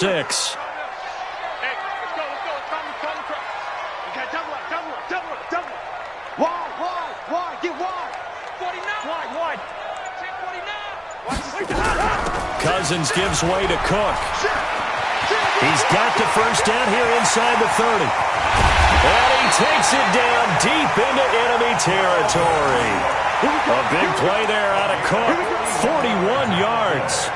6. Hey, let's go. You got double up. Wide, get wide. 49. Wide. 49. Cousins gives way to Cook. He's got the first down here inside the 30. And he takes it down deep into enemy territory. A big play there out of Cook. 41 yards.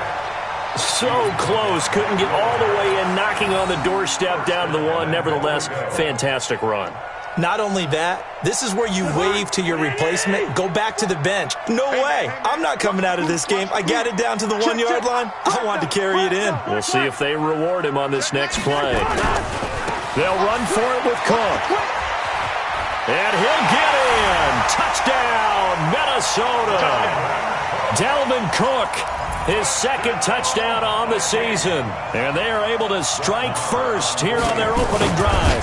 So close. Couldn't get all the way in, knocking on the doorstep down to the 1. Nevertheless, fantastic run. Not only that, this is where you wave to your replacement, go back to the bench. No way. I'm not coming out of this game. I got it down to the 1-yard line. I wanted to carry it in. We'll see if they reward him on this next play. They'll run for it with Cook. And he'll get in. Touchdown, Minnesota. Dalvin Cook, his second touchdown on the season. And they are able to strike first here on their opening drive.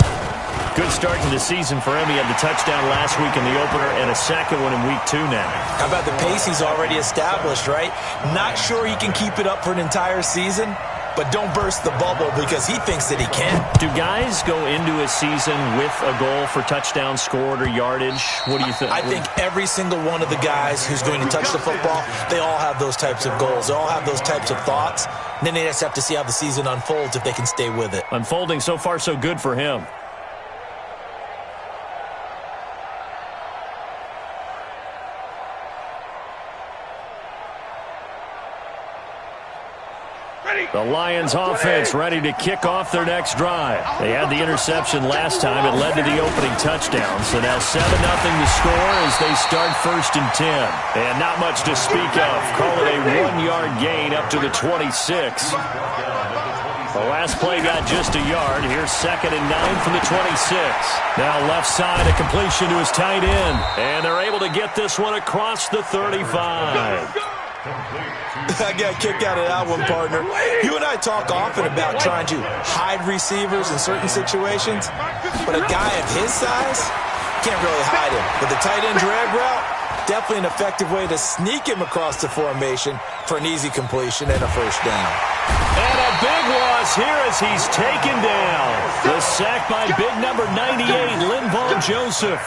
Good start to the season for him. He had the touchdown last week in the opener and a second one in week 2 now. How about the pace he's already established, right? Not sure he can keep it up for an entire season, but don't burst the bubble because he thinks that he can. Do guys go into a season with a goal for touchdown scored or yardage? What do you think? I think every single one of the guys who's going to touch the football, they all have those types of goals. They all have those types of thoughts. And then they just have to see how the season unfolds if they can stay with it. Unfolding so far so good for him. The Lions offense ready to kick off their next drive. They had the interception last time. It led to the opening touchdown. So now 7-0 to score as they start 1st and 10. And not much to speak of. Call it a 1-yard gain up to the 26. The last play got just a yard. Here's 2nd and 9 from the 26. Now left side, a completion to his tight end. And they're able to get this one across the 35. I got a kick out of that one, partner. You and I talk often about trying to hide receivers in certain situations, but a guy of his size can't really hide him. With the tight end drag route, definitely an effective way to sneak him across the formation for an easy completion and a first down. And a big loss here as he's taken down. The sack by big number 98, Linval Joseph.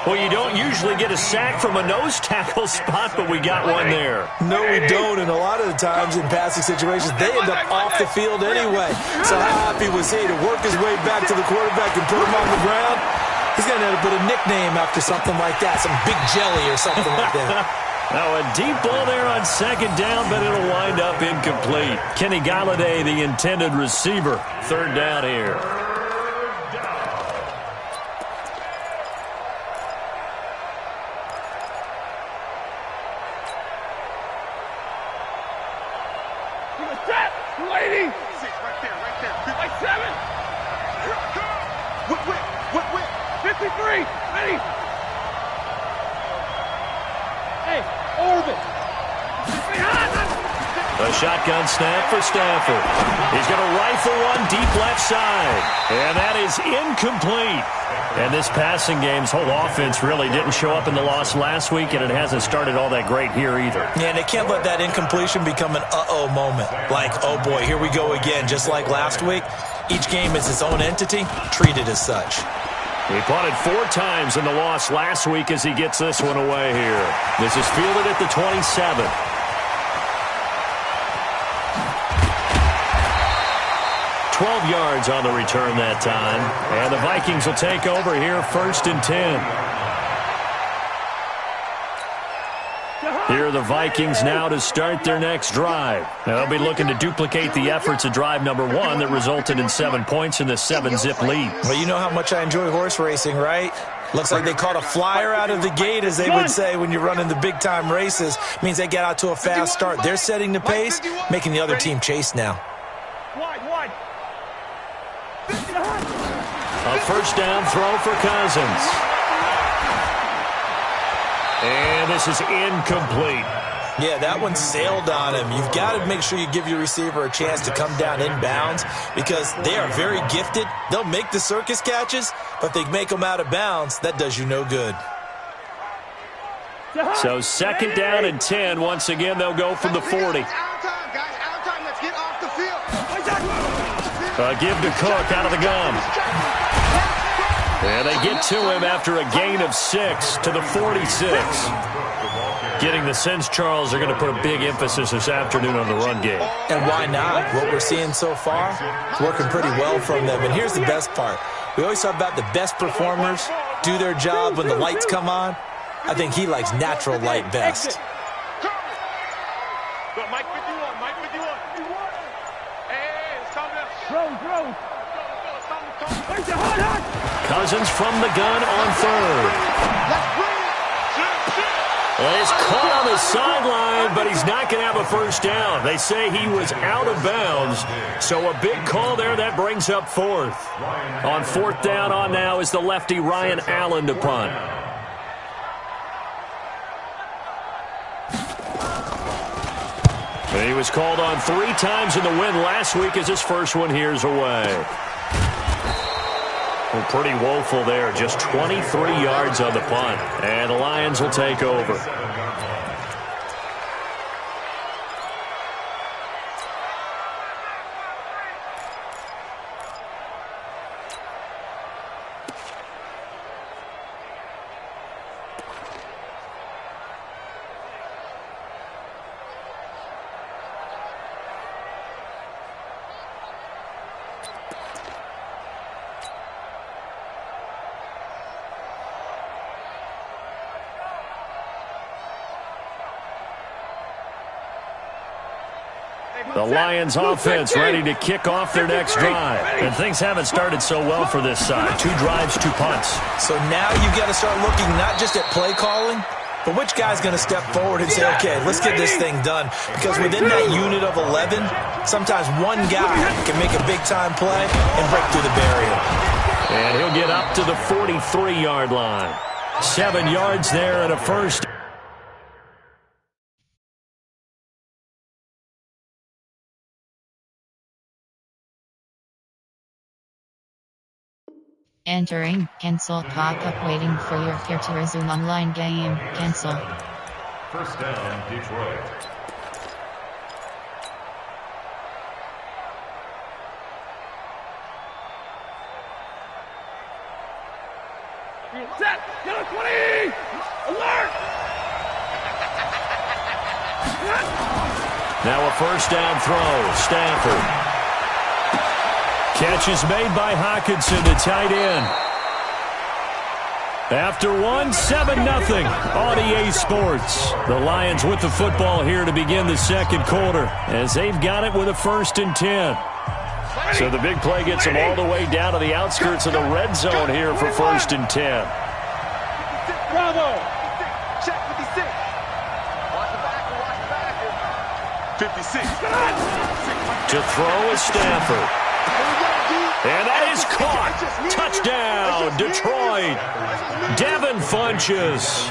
Well, you don't usually get a sack from a nose tackle spot, but we got one there. No, we don't, and a lot of the times in passing situations, they end up off the field anyway. So how happy was he to work his way back to the quarterback and put him on the ground? He's going to end up with a nickname after something like that, some Big Jelly or something like that. Now a deep ball there on 2nd down, but it'll wind up incomplete. Kenny Galladay, the intended receiver. 3rd down here. Lady! 6, right there. Like 7. Whip. 53. Ready. Hey, orbit. A shotgun snap for Stafford. He's going to rifle one deep left side. And that is incomplete. And this passing game's whole offense really didn't show up in the loss last week, and it hasn't started all that great here either. Yeah, and they can't let that incompletion become an uh-oh moment. Like, oh boy, here we go again. Just like last week, each game is its own entity, treated as such. He punted 4 times in the loss last week as he gets this one away here. This is fielded at the 27. 12 yards on the return that time. And the Vikings will take over here 1st and 10. Here are the Vikings now to start their next drive. Now they'll be looking to duplicate the efforts of drive number 1 that resulted in 7 points in the 7-zip lead. Well, you know how much I enjoy horse racing, right? Looks like they caught a flyer out of the gate, as they would say when you're running the big-time races. Means they get out to a fast start. They're setting the pace, making the other team chase now. Wide. A first down throw for Cousins. And this is incomplete. Yeah, that one sailed on him. You've got to make sure you give your receiver a chance to come down inbounds because they are very gifted. They'll make the circus catches, but they make them out of bounds. That does you no good. So 2nd down and 10. Once again, they'll go from the 40. Out of time, guys. Out of time. Let's get off the field. Give to Cook out of the gun. And they get to him after a gain of 6 to the 46. Getting the sense, Charles, they're going to put a big emphasis this afternoon on the run game. And why not? What we're seeing so far is working pretty well from them. And here's the best part. We always talk about the best performers do their job when the lights come on. I think he likes natural light best. Mike 51, Mike 51. Hey, it's coming up. Throw. Cousins from the gun on third. Well, he's caught on the sideline, but he's not going to have a first down. They say he was out of bounds, so a big call there. That brings up fourth. On fourth down on now is the lefty Ryan Allen to punt. He was called on 3 times in the win last week as his first one here's away. Well, pretty woeful there. Just 23 yards on the punt. And the Lions will take over. The Lions offense ready to kick off their next drive. And things haven't started so well for this side. 2 drives, 2 punts. So now you've got to start looking not just at play calling, but which guy's going to step forward and say, okay, let's get this thing done. Because within that unit of 11, sometimes one guy can make a big-time play and break through the barrier. And he'll get up to the 43-yard line. 7 yards there and a first. Entering, cancel pop-up waiting for your peer to resume online game, cancel. First down, Detroit. Set! Get a 20! Alert! Now a first down throw, Stafford. Catch is made by Hockenson, the tight end. After 1, 7-0 on EA Sports. The Lions with the football here to begin the second quarter as they've got it with a 1st and 10. So the big play gets them all the way down to the outskirts of the red zone here for 1st and 10. Bravo! Check 56. Watch the back. 56. To throw is Stafford. And that is caught. Touchdown, Detroit. Devin Funchess.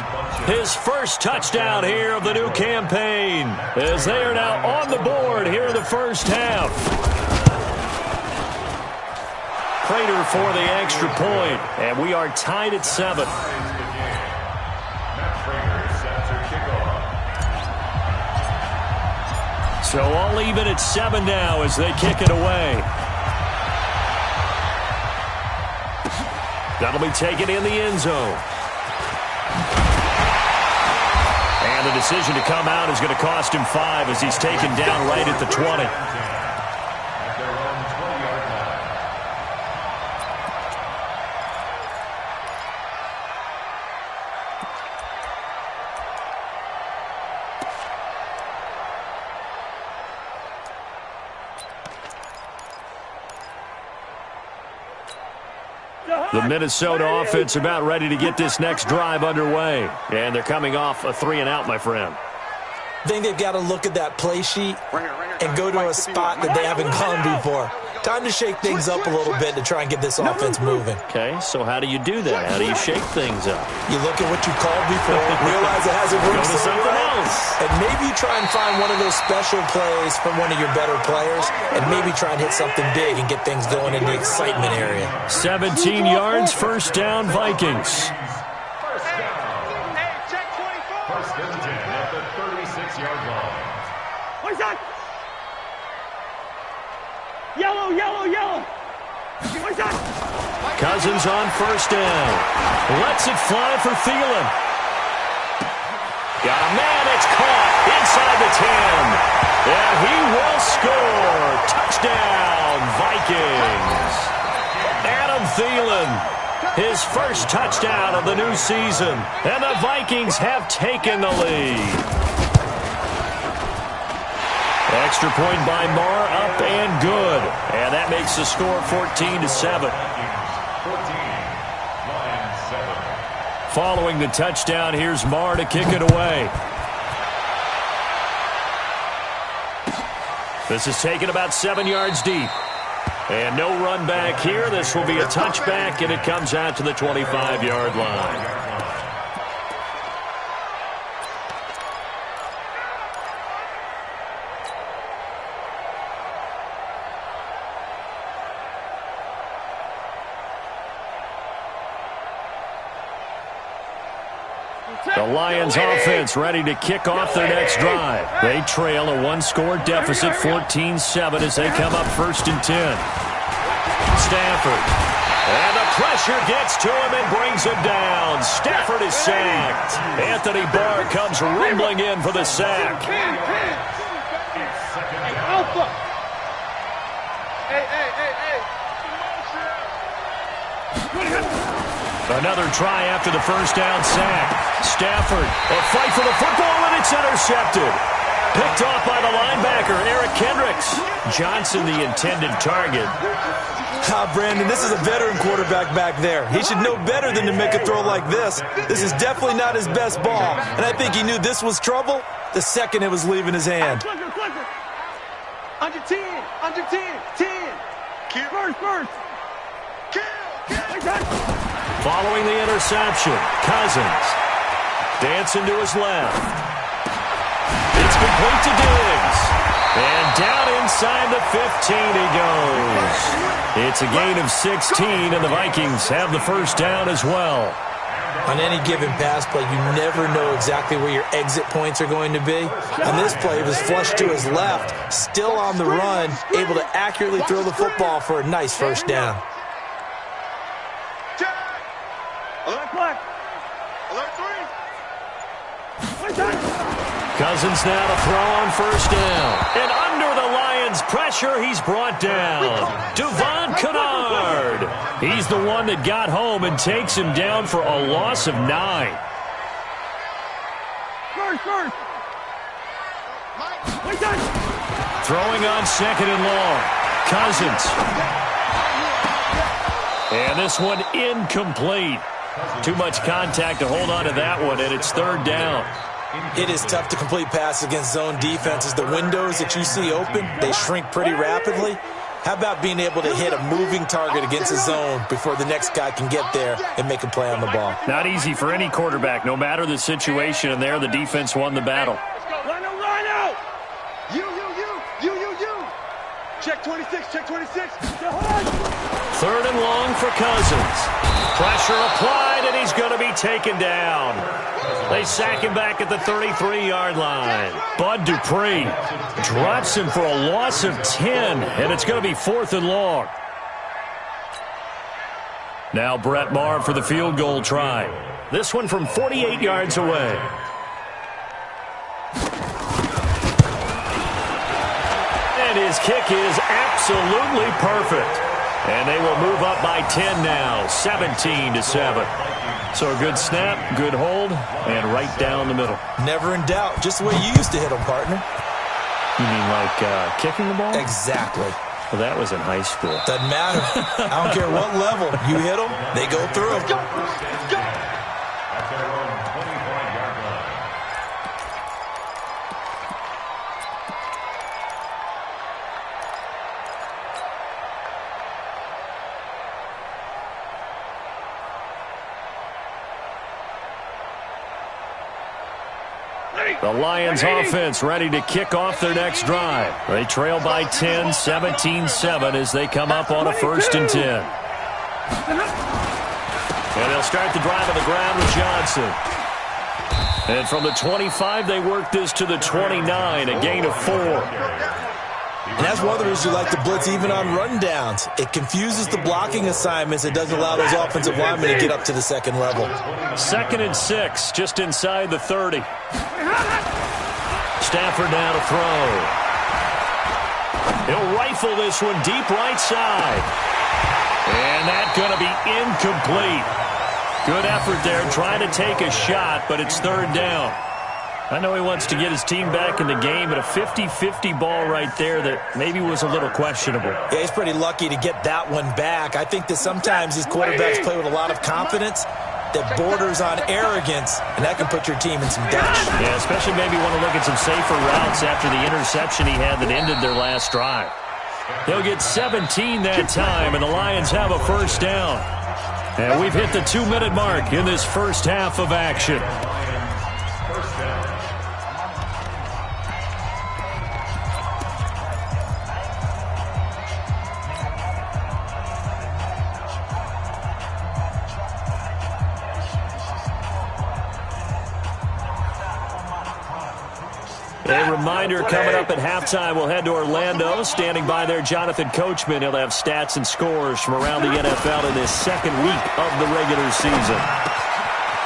His first touchdown here of the new campaign as they are now on the board here in the first half. Prater for the extra point, and we are tied at 7. So all even at 7 now as they kick it away. That'll be taken in the end zone. And the decision to come out is going to cost him 5 as he's taken down right at the 20. The Minnesota offense about ready to get this next drive underway. And they're coming off a 3-and-out, my friend. I think they've got to look at that play sheet and go to a spot that they haven't gone before. Time to shake things up a little bit to try and get this offense moving. Okay, so how do you do that? How do you shake things up? You look at what you called before, realize it hasn't worked Go to something else. and maybe you try and find one of those special plays from one of your better players, and maybe try and hit something big and get things going in the excitement area. 17 yards, first down, Vikings. First down. Hey, check 24. First and 10 at the 36-yard line. What's that? Yellow! Cousins on first down. Lets it fly for Thielen. Got a man, it's caught inside the 10. And he will score. Touchdown, Vikings. Adam Thielen, his first touchdown of the new season. And the Vikings have taken the lead. Extra point by Marr, up and good. And that makes the score 14-7. Following the touchdown, here's Marr to kick it away. This is taken about 7 yards deep. And no run back here. This will be a touchback, and it comes out to the 25-yard line. The Lions offense ready to kick off their next drive. They trail a one-score deficit, 14-7, as they come up 1st and 10. Stafford. And the pressure gets to him and brings him down. Stafford is sacked. Anthony Barr comes rumbling in for the sack. Another try after the first down sack. Stafford, a fight for the football, and it's intercepted. Picked off by the linebacker, Eric Kendricks. Johnson, the intended target. Brandon, this is a veteran quarterback back there. He should know better than to make a throw like this. This is definitely not his best ball, and I think he knew this was trouble the second it was leaving his hand. Under 10, 10. First. Following the interception, Cousins. Dancing to his left. It's complete to Diggs. And down inside the 15 he goes. It's a gain of 16, and the Vikings have the first down as well. On any given pass play, you never know exactly where your exit points are going to be. On this play, it was flushed to his left, still on the run, able to accurately throw the football for a nice first down. Cousins now to throw on first down. And under the Lions' pressure, he's brought down. Devon Kennard. He's the one that got home and takes him down for a loss of 9. Throwing on 2nd and long. Cousins. And this one incomplete. Too much contact to hold on to that one, and it's 3rd down. It is tough to complete passes against zone defenses. The windows that you see open, they shrink pretty rapidly. How about being able to hit a moving target against a zone before the next guy can get there and make a play on the ball? Not easy for any quarterback, no matter the situation, and there the defense won the battle. Line out. You. Check 26. 3rd and long for Cousins. Pressure applied, and he's going to be taken down. They sack him back at the 33-yard line. Bud Dupree drops him for a loss of 10, and it's going to be 4th and long. Now Brett Maher for the field goal try. This one from 48 yards away. And his kick is absolutely perfect. And they will move up by 10 now, 17-7. So a good snap, good hold, and right down the middle. Never in doubt. Just the way you used to hit them, partner. You mean like kicking the ball? Exactly. Well, that was in high school. Doesn't matter. I don't care what level. You hit them, they go through. Let's go. The Lions offense ready to kick off their next drive. They trail by 10, 17-7 as they come up on a 1st and 10. And they'll start the drive on the ground with Johnson. And from the 25, they work this to the 29, a gain of 4. And that's one of the reasons you like the blitz even on rundowns. It confuses the blocking assignments. It doesn't allow those offensive linemen to get up to the second level. 2nd and 6, just inside the 30. Stafford now to throw. He'll rifle this one deep right side. And that's going to be incomplete. Good effort there, trying to take a shot, but it's 3rd down. I know he wants to get his team back in the game, but a 50-50 ball right there that maybe was a little questionable. Yeah, he's pretty lucky to get that one back. I think that sometimes these quarterbacks play with a lot of confidence that borders on arrogance, and that can put your team in some dutch. Yeah, especially maybe want to look at some safer routes after the interception he had that ended their last drive. He'll get 17 that time, and the Lions have a 1st down. And we've hit the 2-minute mark in this first half of action. A reminder, coming up at halftime, we'll head to Orlando. Standing by there, Jonathan Coachman. He'll have stats and scores from around the NFL in this 2nd week of the regular season.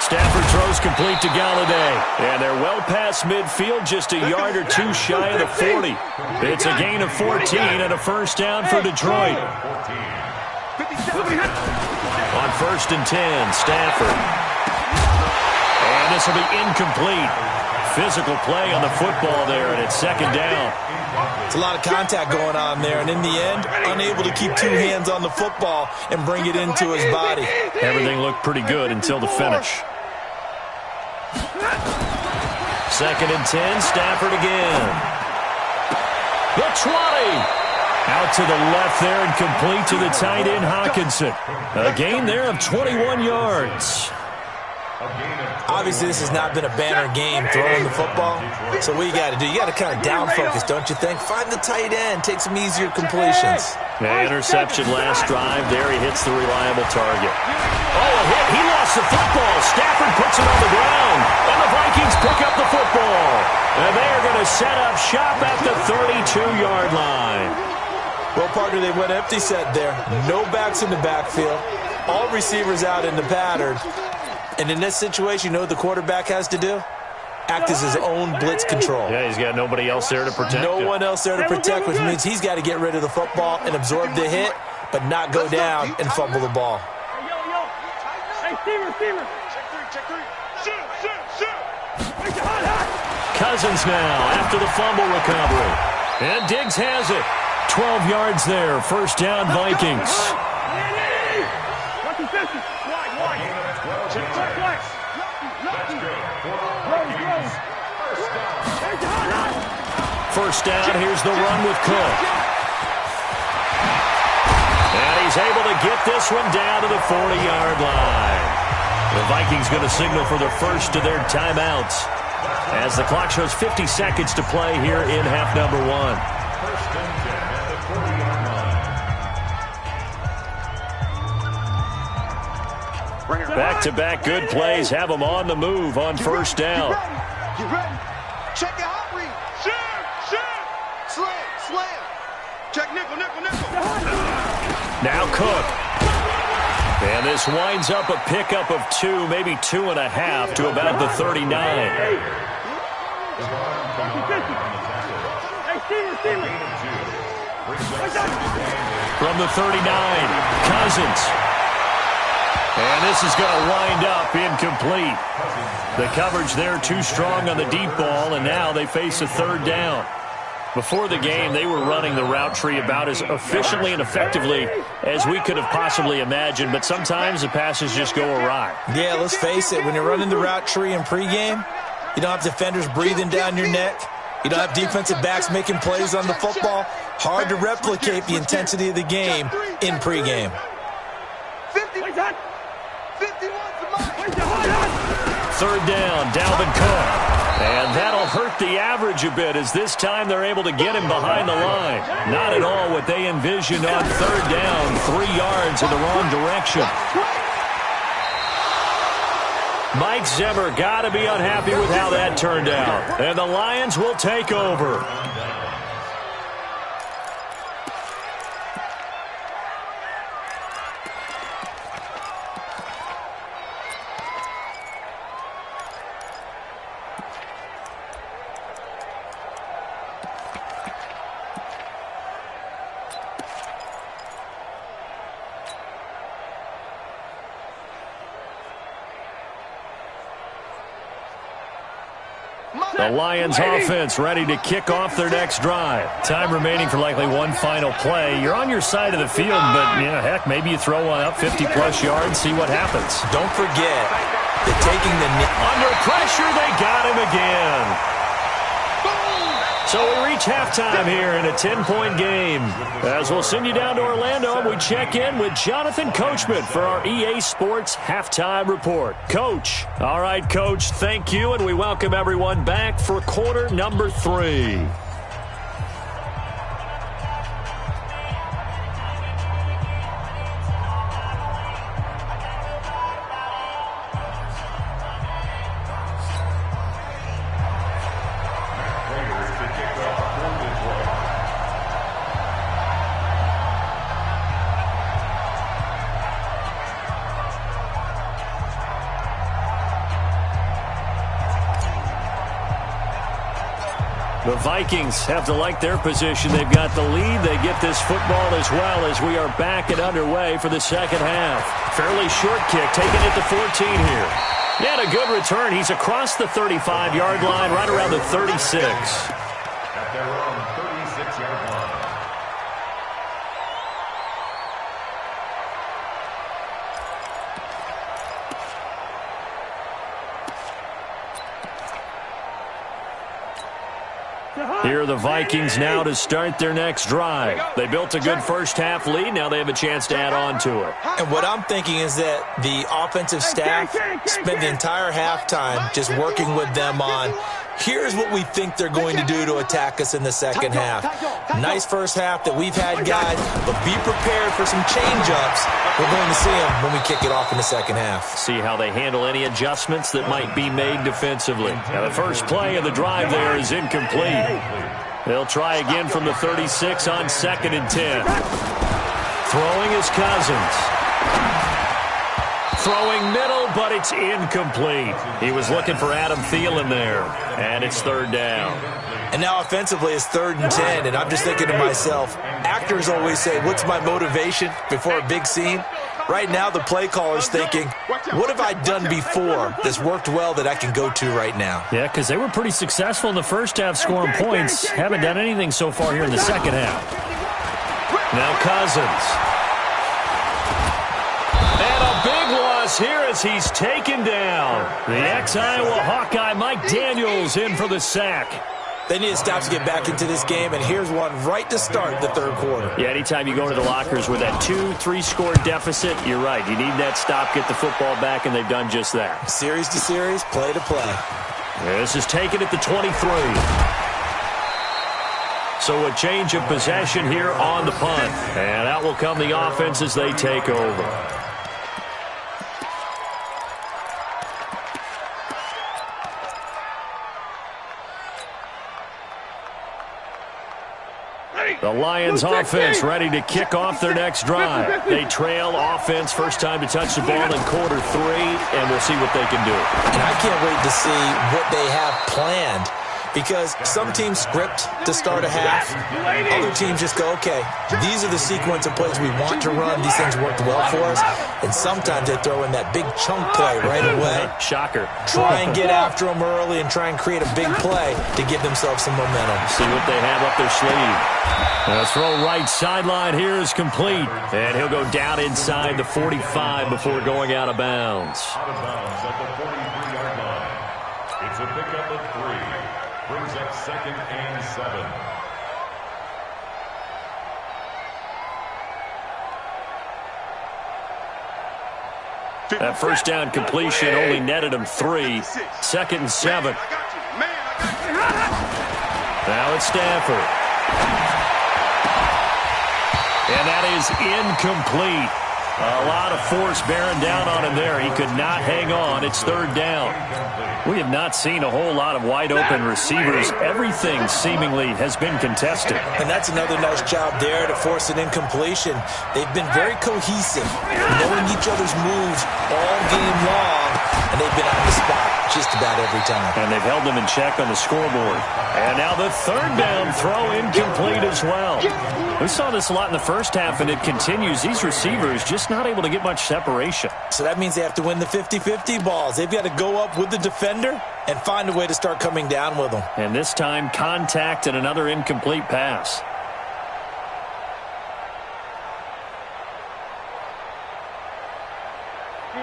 Stafford throws complete to Galladay. And they're well past midfield, just a yard or two shy of the 40. It's a gain of 14 and a 1st down for Detroit. On 1st and 10, Stafford. And this will be incomplete. Physical play on the football there, and it's 2nd down. It's a lot of contact going on there, and in the end, unable to keep 2 hands on the football and bring it into his body. Everything looked pretty good until the finish. 2nd and 10, Stafford again. The 20. Out to the left there and complete to the tight end, Hawkinson. A gain there of 21 yards. Obviously, this has not been a banner game throwing the football. So what you got to do, you got to kind of down focus, don't you think? Find the tight end, take some easier completions. The interception last drive. There he hits the reliable target. Oh, a hit. He lost the football. Stafford puts it on the ground. And the Vikings pick up the football. And they're going to set up shop at the 32-yard line. Well, partner, they went empty set there. No backs in the backfield. All receivers out in the pattern. And in this situation, you know what the quarterback has to do? Act as his own blitz control. Yeah, he's got nobody else there to protect No him. one else there to protect, which means he's got to get rid of the football and absorb the hit, but not go down and fumble the ball. Hey, receiver. Check 3. Shoot. Cousins now after the fumble recovery. And Diggs has it. 12 yards there. 1st down, Vikings. First down, here's the run with Cook. And he's able to get this one down to the 40-yard line. The Vikings going to signal for the first of their timeouts as the clock shows 50 seconds to play here in half number 1. First and 10 at the 40-yard line. Back-to-back good plays have them on the move on 1st down. Get ready. Check your hot read. Shoot. Slam. Check nickel. Now Cook. And this winds up a pickup of 2, maybe 2.5 to about the 39. From the 39, Cousins. And this is going to wind up incomplete. The coverage there too strong on the deep ball, and now they face a 3rd down. Before the game, they were running the route tree about as efficiently and effectively as we could have possibly imagined, but sometimes the passes just go awry. Yeah, let's face it, when you're running the route tree in pregame, you don't have defenders breathing down your neck. You don't have defensive backs making plays on the football. Hard to replicate the intensity of the game in pregame. 3rd down, Dalvin Cook. And that'll hurt the average a bit as this time they're able to get him behind the line. Not at all what they envisioned on 3rd down. 3 yards in the wrong direction. Mike Zimmer got to be unhappy with how that turned out. And the Lions will take over. The Lions offense ready to kick off their next drive. Time remaining for likely one final play. You're on your side of the field, but, heck, maybe you throw one up 50-plus yards, see what happens. Don't forget that taking the under pressure, they got him again. So we reach halftime here in a 10-point game. As we'll send you down to Orlando, we check in with Jonathan Coachman for our EA Sports Halftime Report. Coach. All right, Coach, thank you, and we welcome everyone back for quarter number 3. The Vikings have to like their position. They've got the lead. They get this football as well as we are back and underway for the second half. Fairly short kick, taking it to 14 here. He had a good return. He's across the 35-yard line, right around the 36. At their own 36-yard line. Here are the Vikings now to start their next drive. They built a good first-half lead. Now they have a chance to add on to it. And what I'm thinking is that the offensive staff spent the entire halftime just working with them on, here's what we think they're going to do to attack us in the second half. Nice first half that we've had, guys, but be prepared for some change-ups. We're going to see them when we kick it off in the second half. See how they handle any adjustments that might be made defensively. Now the first play of the drive there is incomplete. They'll try again from the 36 on 2nd and 10. Throwing is Cousins. Throwing middle, but it's incomplete. He was looking for Adam Thielen there, and it's 3rd down. And now offensively it's 3rd and 10, and I'm just thinking to myself, actors always say, what's my motivation before a big scene? Right now the play caller's thinking, what have I done before that's worked well that I can go to right now? Yeah, because they were pretty successful in the first half scoring points. Haven't done anything so far here in the second half. Now Cousins. And a big loss here as he's taken down. The ex-Iowa Hawkeye Mike Daniels in for the sack. They need to stop to get back into this game, and here's one right to start the 3rd quarter. Yeah, anytime you go to the lockers with that 2-3 score deficit, you're right. You need that stop, get the football back, and they've done just that. Series to series, play to play. This is taken at the 23. So a change of possession here on the punt. And out will come the offense as they take over. The Lions offense ready to kick off their next drive. They trail offense, first time to touch the ball in quarter 3, and we'll see what they can do. And I can't wait to see what they have planned, because some teams script to start a half. Other teams just go, okay, these are the sequence of plays we want to run. These things worked well for us. And sometimes they throw in that big chunk play right away. Shocker. Try and get after them early and try and create a big play to give themselves some momentum. See what they have up their sleeve. The throw right sideline here is complete. And he'll go down inside the 45 before going out of bounds. Out of bounds at the 43-yard line. It's a pickup of 3. Brings up 2nd and 7. That first down completion only netted him 3. 2nd and 7. Now it's Stafford. And that is incomplete. A lot of force bearing down on him there. He could not hang on. It's 3rd down. We have not seen a whole lot of wide-open receivers. Everything seemingly has been contested. And that's another nice job there to force an incompletion. They've been very cohesive, knowing each other's moves all game long, and they've been on the spot just about every time. And they've held them in check on the scoreboard. And now the 3rd down throw incomplete as well. We saw this a lot in the first half, and it continues. These receivers just just not able to get much separation. So that means they have to win the 50-50 balls. They've got to go up with the defender and find a way to start coming down with them. And this time, contact and another incomplete pass.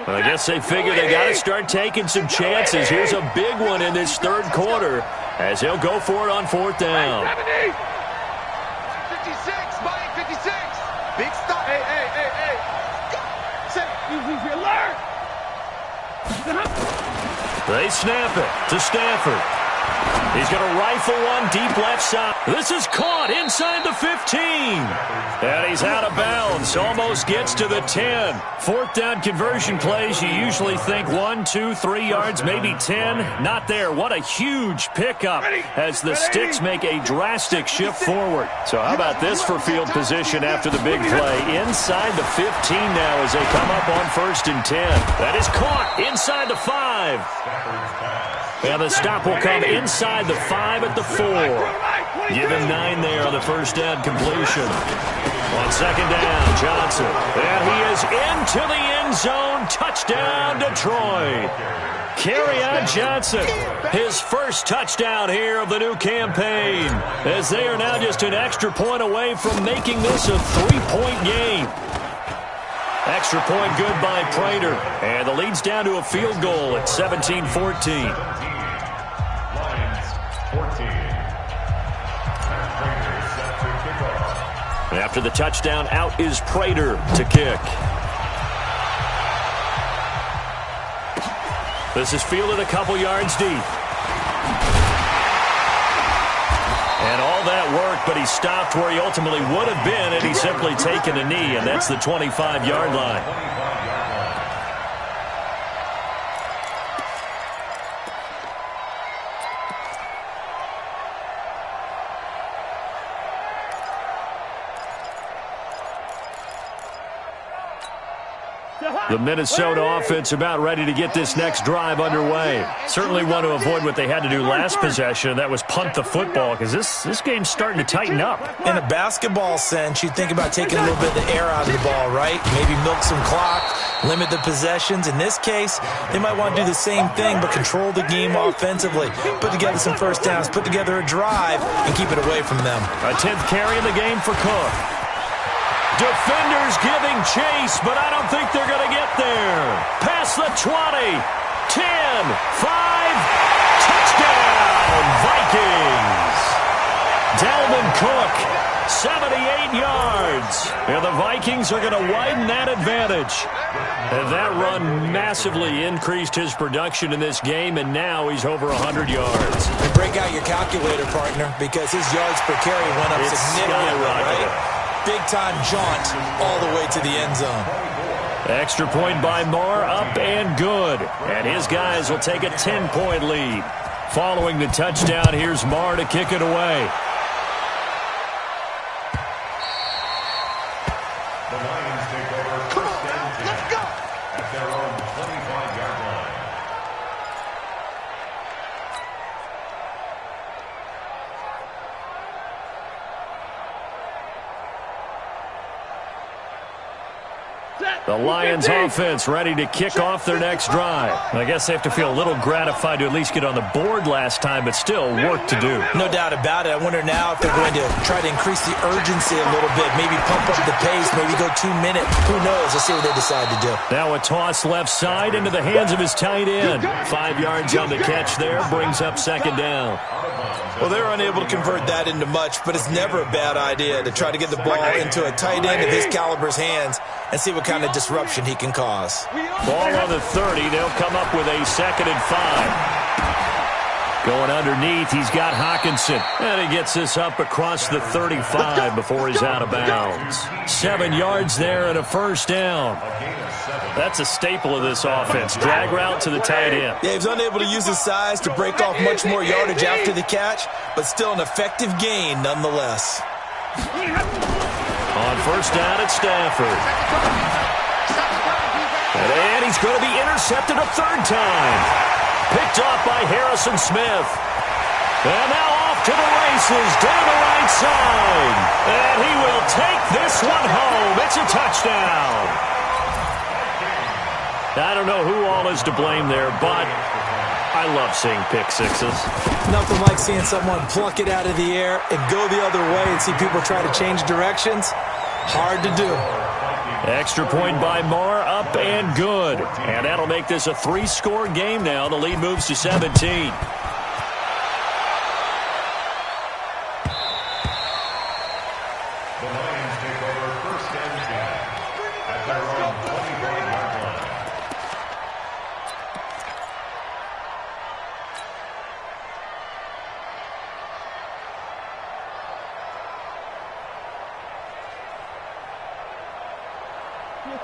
Well, I guess they figure they got to start taking some chances. Here's a big one in this third quarter as he'll go for it on fourth down. 56, Mike, 56. Big stop. Hey. They snap it to Stafford. He's going to rifle one deep left side. This is caught inside the 15. And he's out of bounds. Almost gets to the 10. Fourth down conversion plays, you usually think 1, 2, 3 yards, maybe 10. Not there. What a huge pickup as the Sticks make a drastic shift forward. So how about this for field position after the big play? Inside the 15 now as they come up on 1st and 10. That is caught inside the 5. And the stop will come inside the 5 at the 4. Give him 9 there on the first down completion. On second down, Johnson. And he is into the end zone. Touchdown, Detroit. Kerryon Johnson, his first touchdown here of the new campaign, as they are now just an extra point away from making this a 3-point game. Extra point good by Prater. And the lead's down to a field goal at 17-14. After the touchdown, out is Prater to kick. This is fielded a couple yards deep. And all that worked, but he stopped where he ultimately would have been had he simply taken a knee, and that's the 25-yard line. The Minnesota offense about ready to get this next drive underway. Certainly want to avoid what they had to do last possession. That was punt the football, because this game's starting to tighten up. In a basketball sense, you think about taking a little bit of the air out of the ball, right? Maybe milk some clock, limit the possessions. In this case, they might want to do the same thing, but control the game offensively. Put together some first downs, put together a drive, and keep it away from them. A 10th carry in the game for Cook. Defenders giving chase, but I don't think they're going to get there. Past the 20, 10, 5, touchdown, Vikings. Dalvin Cook, 78 yards. And the Vikings are going to widen that advantage. And that run massively increased his production in this game, and now he's over 100 yards. And break out your calculator, partner, because his yards per carry went up significantly, right? Big-time jaunt all the way to the end zone. Extra point by Moore, up and good. And his guys will take a 10-point lead. Following the touchdown, here's Moore to kick it away. The Lions take over first and 10 at their own 25-yard line. The Lions offense ready to kick off their next drive. I guess they have to feel a little gratified to at least get on the board last time, but still work to do. No doubt about it. I wonder now if they're going to try to increase the urgency a little bit, maybe pump up the pace, maybe go 2 minutes. Who knows? Let's see what they decide to do. Now a toss left side into the hands of his tight end. 5 yards on the catch there, brings up second down. Well, they're unable to convert that into much, but it's never a bad idea to try to get the ball into a tight end of his caliber's hands and see what kind of disruption he can cause. Ball on the 30. They'll come up with a 2nd and 5. Going underneath, he's got Hockenson. And he gets this up across the 35 before he's out of bounds. 7 yards there and a first down. That's a staple of this offense. Drag route to the tight end. Yeah, he's unable to use his size to break off much more yardage after the catch, but still an effective gain nonetheless. On first down at Stafford. And he's going to be intercepted a 3rd time. Picked off by Harrison Smith. And now off to the races down the right side. And he will take this one home. It's a touchdown. I don't know who all is to blame there, but I love seeing pick sixes. Nothing like seeing someone pluck it out of the air and go the other way and see people try to change directions. Hard to do. Extra point by Marr, up and good. And that'll make this a 3-score game now. The lead moves to 17.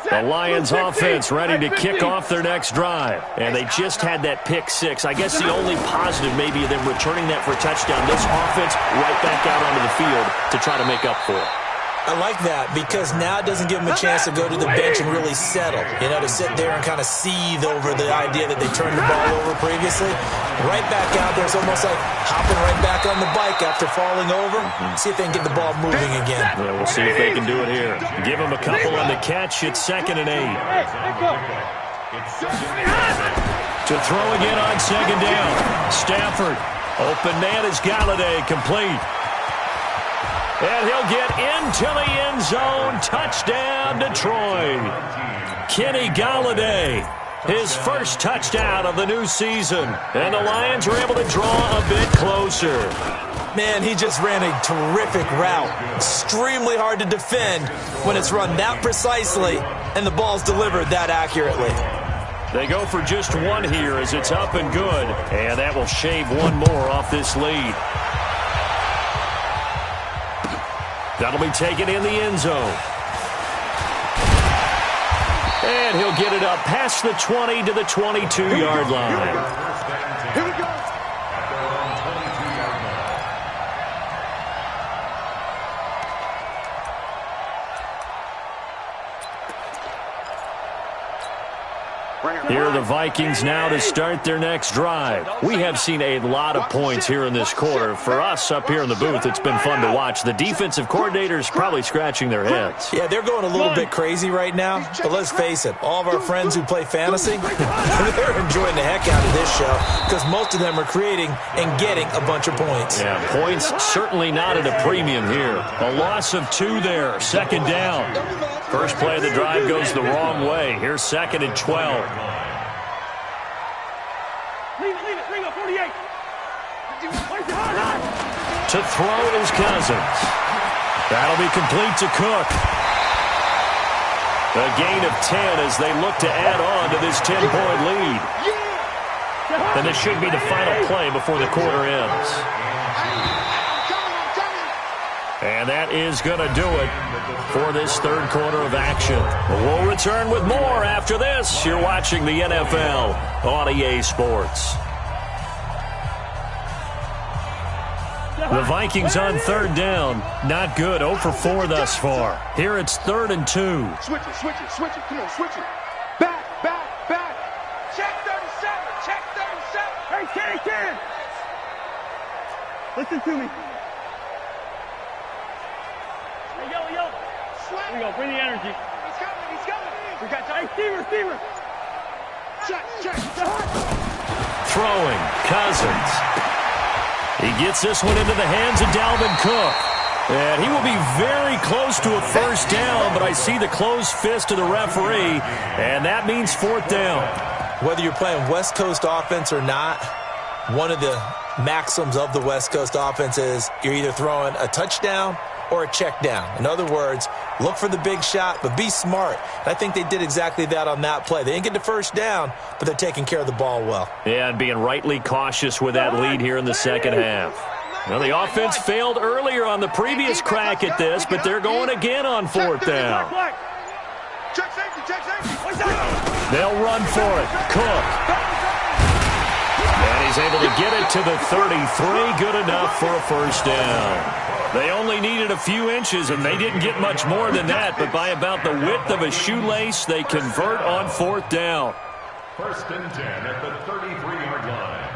The Lions offense ready to kick off their next drive. And they just had that pick six. I guess the only positive maybe them returning that for a touchdown. This offense right back out onto the field to try to make up for it. I like that because now it doesn't give them a chance to go to the bench and really settle, to sit there and kind of seethe over the idea that they turned the ball over previously. Right back out there, it's almost like hopping right back on the bike after falling over. See if they can get the ball moving again. Yeah, we'll see if they can do it here. Give them a couple on the catch. It's 2nd and 8. To throw again on 2nd down. Stafford. Open man is Galladay, complete. And he'll get into the end zone. Touchdown, Detroit. Kenny Galladay, his first touchdown of the new season. And the Lions are able to draw a bit closer. Man, he just ran a terrific route. Extremely hard to defend when it's run that precisely and the ball's delivered that accurately. They go for just one here as it's up and good. And that will shave one more off this lead. That'll be taken in the end zone. And he'll get it up past the 20 to the 22-yard line. Here we go. Here are the Vikings now to start their next drive. We have seen a lot of points here in this quarter. For us up here in the booth, it's been fun to watch. The defensive coordinators probably scratching their heads. Yeah, they're going a little bit crazy right now. But let's face it, all of our friends who play fantasy, they're enjoying the heck out of this show because most of them are creating and getting a bunch of points. Yeah, points certainly not at a premium here. A loss of 2 there, 2nd down. First play of the drive goes the wrong way. Here's 2nd and 12. To throw is Cousins. That'll be complete to Cook. A gain of 10 as they look to add on to this 10-point lead. And this should be the final play before the quarter ends. And that is going to do it for this 3rd quarter of action. We'll return with more after this. You're watching the NFL on EA Sports. The Vikings on 3rd down. Not good. 0 for 4 thus far. Here it's 3rd and 2. Switch it, switch it, switch it. Come on, switch it. Back, back, back. Check 37, check 37. Hey, Ken. Listen to me. Hey, yo. Here we go, bring the energy. He's coming. We got time. Hey, receiver. Check. Throwing. Cousins. He gets this one into the hands of Dalvin Cook. And he will be very close to a first down, but I see the closed fist of the referee, and that means 4th down. Whether you're playing West Coast offense or not, one of the maxims of the West Coast offense is you're either throwing a touchdown or a check down. In other words, look for the big shot, but be smart. And I think they did exactly that on that play. They didn't get the first down, but they're taking care of the ball well. Yeah, and being rightly cautious with that lead here in the 2nd half. Well, the offense failed earlier on the previous crack at this, but they're going again on 4th down. Check safety. They'll run for it. Cook. And he's able to get it to the 33. Good enough for a first down. They only needed a few inches, and they didn't get much more than that, but by about the width of a shoelace, they convert on 4th down. 1st and 10 at the 33-yard line.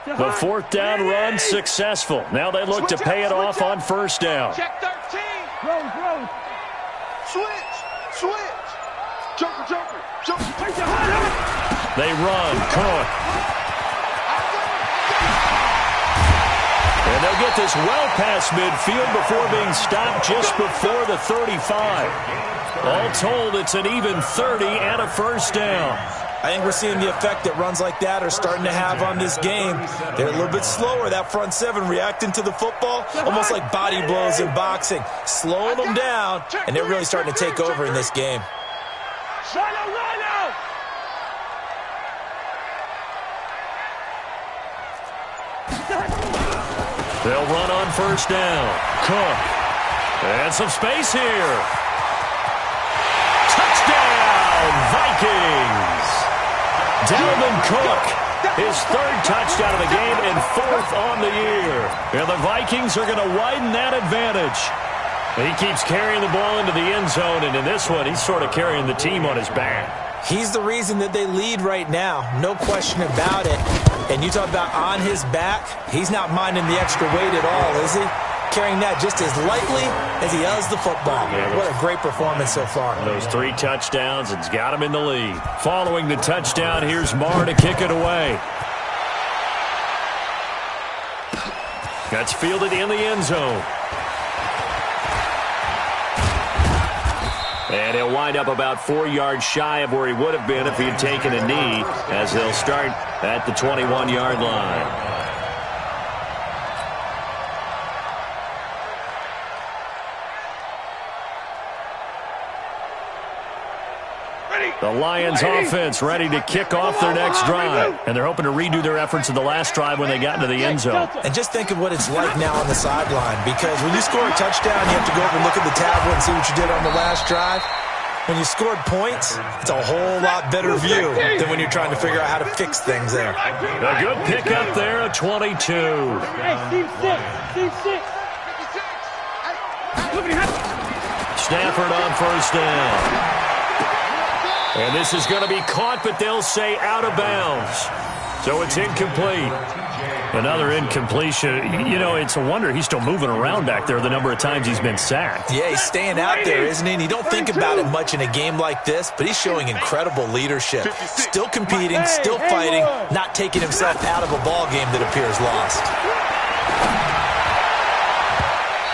The fourth down run successful. Now they look to pay it off on first down. Check 13. Rose. Switch. Joker. They run. Cook. And they'll get this well past midfield before being stopped just before the 35. All told, it's an even 30 and a first down. I think we're seeing the effect that runs like that are starting to have on this game. They're a little bit slower, that front seven, reacting to the football, almost like body blows in boxing, slowing them down, and they're really starting to take over in this game. They'll run on first down. Cook. And some space here. Touchdown, Vikings. Dalvin Cook, his third touchdown of the game and fourth on the year. And the Vikings are going to widen that advantage. He keeps carrying the ball into the end zone, and in this one, he's sort of carrying the team on his back. He's the reason that they lead right now, no question about it. And you talk about on his back, he's not minding the extra weight at all, is he? Carrying that just as lightly as he does the football. Yeah, what a great performance so far. Those 3 touchdowns, it's got him in the lead. Following the touchdown, here's Marr to kick it away. That's fielded in the end zone. And he'll wind up about 4 yards shy of where he would have been if he had taken a knee, as they'll start at the 21-yard line. The Lions offense ready to kick off their next drive. And they're hoping to redo their efforts in the last drive when they got into the end zone. And just think of what it's like now on the sideline, because when you score a touchdown, you have to go over and look at the tablet and see what you did on the last drive. When you scored points, it's a whole lot better view than when you're trying to figure out how to fix things there. A good pickup there, a 22. Hey, Steve 6. Stafford on first down. And this is going to be caught, but they'll say out of bounds. So it's incomplete. Another incompletion. You know, it's a wonder he's still moving around back there the number of times he's been sacked. Yeah, he's staying out there, isn't he? And you don't think about it much in a game like this, but he's showing incredible leadership. Still competing, still fighting, not taking himself out of a ball game that appears lost.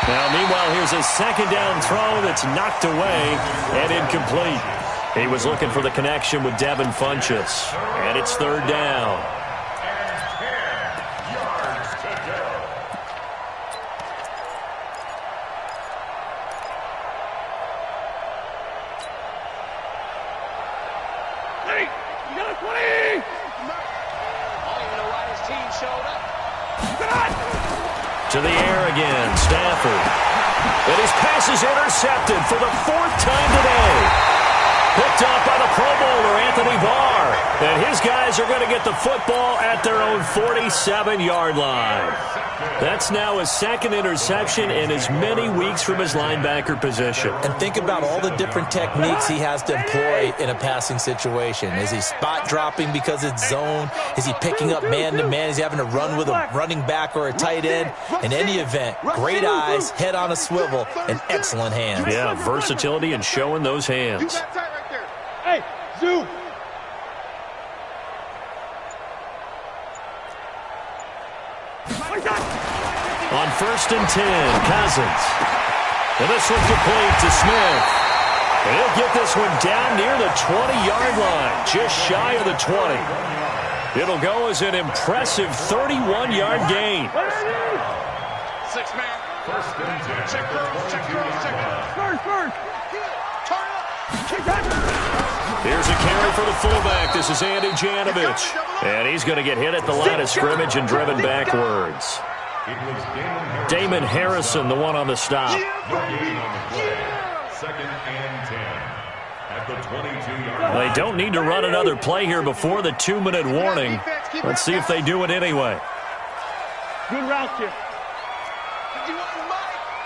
Now, meanwhile, here's a second down throw that's knocked away and incomplete. He was looking for the connection with Devin Funchess. And it's third down. Hey, you got a 20! I don't even know why this team showed up. To the air again, Stafford. And his pass is intercepted for the 4th time today. Picked up by the Pro Bowler, Anthony Barr. And his guys are going to get the football at their own 47-yard line. That's now his second interception in as many weeks from his linebacker position. And think about all the different techniques he has to employ in a passing situation. Is he spot dropping because it's zone? Is he picking up man-to-man? Is he having to run with a running back or a tight end? In any event, great eyes, head on a swivel, and excellent hands. Yeah, versatility and showing those hands. Hey, Zoo. On 1st and 10, Cousins. And this one complete to Smith. And he'll get this one down near the 20-yard line, just shy of the 20. It'll go as an impressive 31-yard gain. 6 man. 1st and 10. Check first. Turn up. Check that. Here's a carry for the fullback. This is Andy Janovich. And he's going to get hit at the line of scrimmage and driven backwards. It was Damon Harrison, the one on the stop. No gain on the play. 2nd and 10 at the 22-yard line. They don't need to run another play here before the 2-minute warning. Let's see if they do it anyway. Good route here.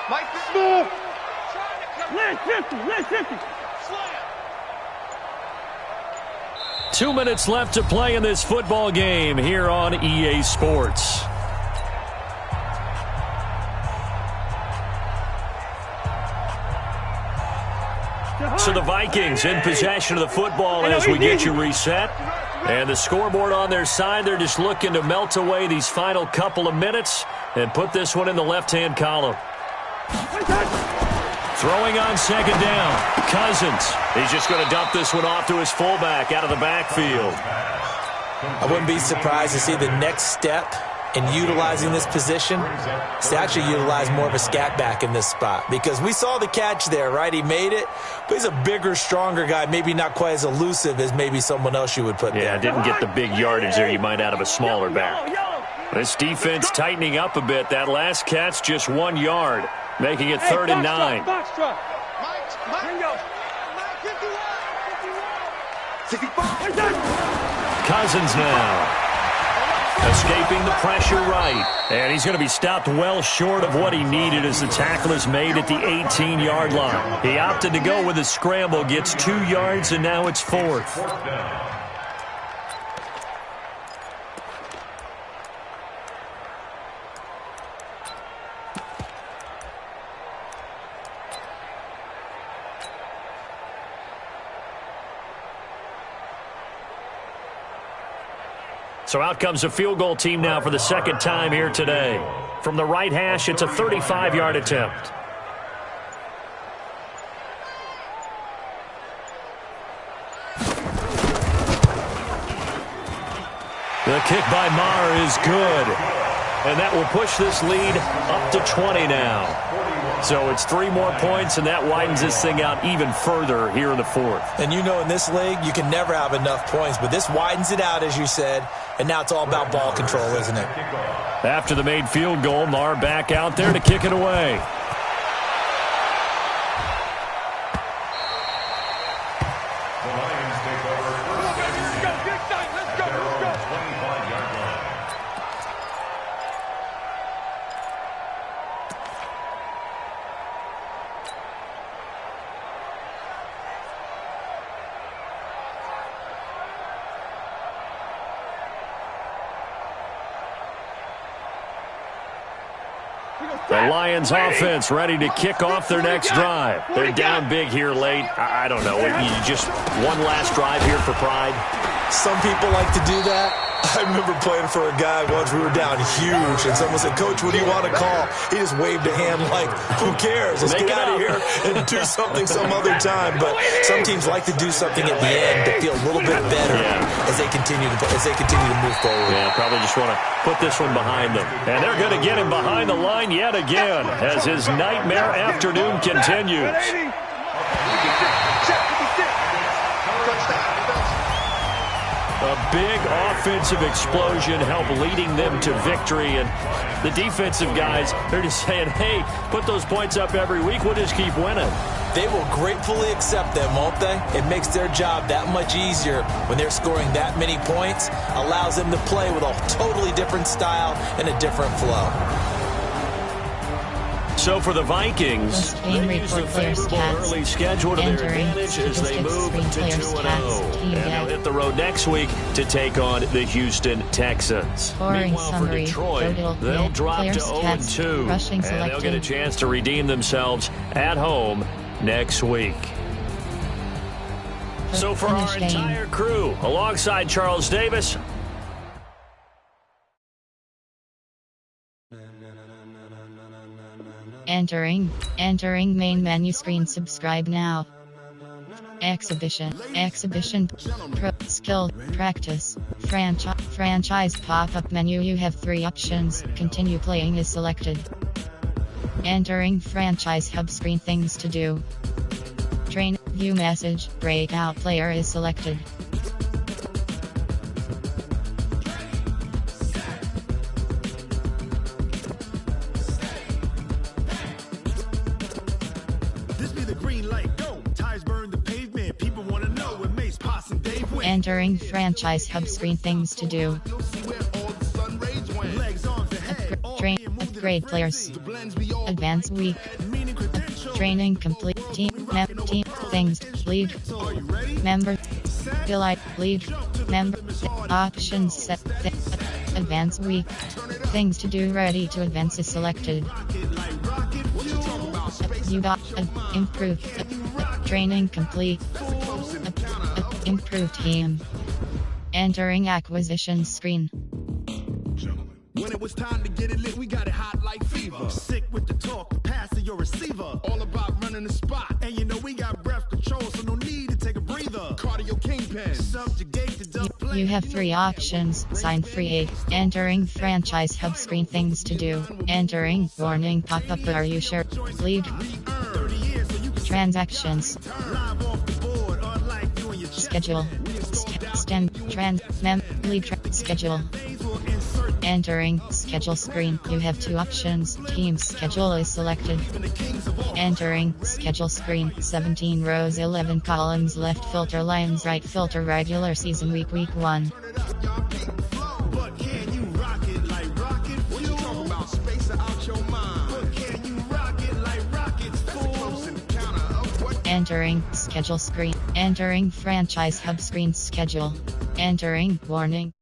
Mike, move. Last 50. 2 minutes left to play in this football game here on EA Sports. So the Vikings in possession of the football as we get you reset. And the scoreboard on their side, they're just looking to melt away these final couple of minutes and put this one in the left-hand column. Throwing on second down, Cousins. He's just going to dump this one off to his fullback out of the backfield. I wouldn't be surprised to see the next step in utilizing this position is to actually utilize more of a scat back in this spot, because we saw the catch there, right? He made it, but he's a bigger, stronger guy, maybe not quite as elusive as maybe someone else you would put there. Yeah, didn't get the big yardage there you might out of a smaller back. This defense tightening up a bit. That last catch just 1 yard, making it 3rd and 9. Cousins now. Escaping the pressure right. And he's going to be stopped well short of what he needed as the tackle is made at the 18-yard line. He opted to go with a scramble, gets 2 yards, and now it's 4th. So out comes a field goal team now for the second time here today. From the right hash, it's a 35-yard attempt. The kick by Maher is good. And that will push this lead up to 20 now. So it's 3 more points, and that widens this thing out even further here in the 4th. And you know in this league, you can never have enough points, but this widens it out, as you said, and now it's all about ball control, isn't it? After the made field goal, Maher back out there to kick it away. The Lions take over first and 10 at their own 25-yard line. The Lions offense ready to kick off their next drive. They're down big here late. I don't know. You just one last drive here for pride. Some people like to do that. I remember playing for a guy once. We were down huge, and someone said, "Coach, what do you want to call?" He just waved a hand like, "Who cares? Let's get out of here and do something some other time." But some teams like to do something at the end to feel a little bit better as they continue to move forward. Yeah, probably just want to put this one behind them. And they're going to get him behind the line yet again as his nightmare afternoon continues. A big offensive explosion helped leading them to victory. And the defensive guys, they're just saying, hey, put those points up every week. We'll just keep winning. They will gratefully accept them, won't they? It makes their job that much easier when they're scoring that many points. Allows them to play with a totally different style and a different flow. So for the Vikings, they use the favorable early schedule to their advantage as they move to 2-0. And they'll hit the road next week to take on the Houston Texans. Meanwhile, for Detroit, they'll drop to 0-2, and they'll get a chance to redeem themselves at home next week. So for our entire crew, alongside Charles Davis, Entering main menu screen. Subscribe now. Exhibition, pro, skill, practice, franchise pop-up menu. You have 3 options. Continue playing is selected. Entering franchise hub screen. Things to do. Train, view message, breakout player is selected. Entering franchise hub screen. Things to do. Upgrade players. Advance week. Training complete. Team things. League. Member. Delight. Lead. Member. Options set. Advance week. Things to do. Ready to advance is selected. You got improved. Training complete. Improved team. Entering acquisition screen. When it was time to get it lit, we got it hot like fever. Sick with the talk, pass to your receiver. All about running the spot. And you know we got breath control, so no need to take a breather. Cardio kingpin. Subjugate the dumb. You have 3 options. Sign free. Entering franchise hub screen. Things to do. Entering warning pop-up. Are you sure? Lead. Transactions. Schedule. Schedule. Entering schedule screen. You have 2 options. Team schedule is selected. Entering schedule screen. 17 rows, 11 columns. Left filter lines, right filter regular season week 1. Entering schedule screen. Entering franchise hub screen schedule. Entering warning.